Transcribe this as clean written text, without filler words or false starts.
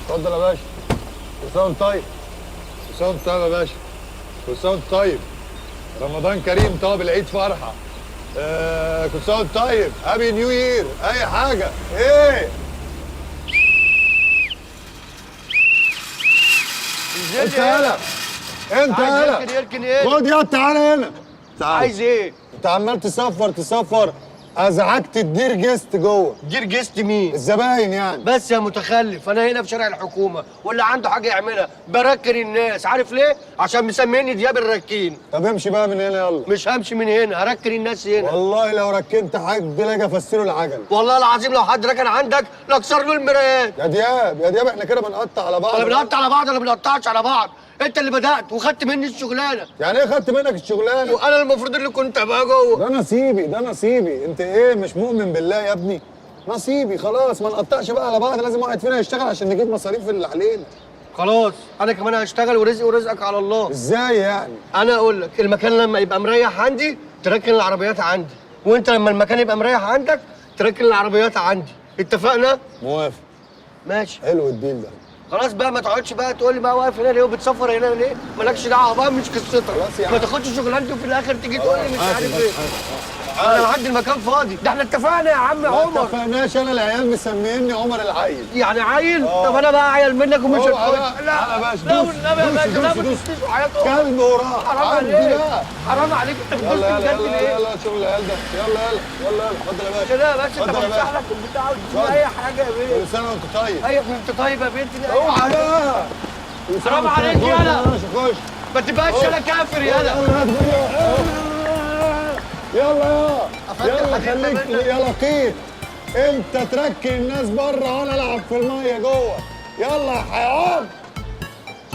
اتفضل يا باشا. كل سنه وانت طيب. كل سنه وانت طيب يا باشا. كل سنه وانت طيب. رمضان كريم. طب العيد فرحه. كل سنه وانت طيب. هابي نيو يير. اي حاجه. ايه انت يالا. انت يالا. يركن ايه؟ خد يا تعالى هنا. تعالى. عايز ايه؟ انت عمال تصفر ازعجت الدير جيست جوه. دير جيست مين؟ الزباين يعني. بس يا متخلف، انا هنا في شارع الحكومه واللي عنده حاجه يعملها بركن الناس. عارف ليه؟ عشان مسميني دياب الركين. طب امشي بقى من هنا يلا. مش همشي من هنا، هركن الناس هنا. والله لو ركنت حد لاجي افسره العجل. والله العظيم لو حد ركن عندك لاكسر له المرايات. يا دياب يا دياب احنا كده بنقطع على بعض. ولا بنقطع على بعض ولا بنقطعش على بعض. انت اللي بدات وخدت مني الشغلانه. يعني ايه خدت منك الشغلانه؟ وانا المفروض اللي كنت ابقى جوه. ده نصيبي ده نصيبي. انت ايه مش مؤمن بالله يا ابني؟ نصيبي خلاص. ما نقطعش بقى على بعض. لازم واحد فينا يشتغل عشان نجيب مصاريف اللي علينا. خلاص انا كمان هشتغل ورزقي ورزقك على الله. ازاي يعني؟ انا اقول لك المكان لما يبقى مريح عندي تركن العربيات عندي، وانت لما المكان يبقى مريح عندك تركن العربيات عندي. اتفقنا؟ موافق. ماشي. حلو الديل ده. خلاص بقى ما تقعدش بقى تقول لي بقى واقف هنا ليه وبتسفر هنا ليه؟ مالكش دعوه بقى، مش قصتك. خلاص يا عم. ما تاخدش شغلانتي وفي الاخر تيجي تقول لي مش عارف ايه. انا عندي المكان فاضي. ده احنا اتفقنا يا عم ما عمر. اتفقناش. انا العيال مسميني عمر العيل. يعني عيل؟ طب انا بقى عيل منك ومش هتخش. لا يا باشا. لا والنبي يا باشا لا ما دوس. تشتيش وحياة امك. كلب وراح. حرام عليك. حرام عليك. انت بتدوس يلا بجد يلا ليه؟ يلا شغل العيال ده. يلا اتفضل يا باشا. لا يا باشا انت اتفضل يا بتفتح باشا. لك البتاع وتديني اي حاجه يا بيه. كل سنه وانت طيب. ايوه انت طيب يا بنتي. اوعى بقى. حرام عليك يالا. خش. ما تبقاش يالا كافر يالا. يلا خليك يا لقيط. انت تركن الناس بره وانا العب في الميه جوه. يلا يا حيوان.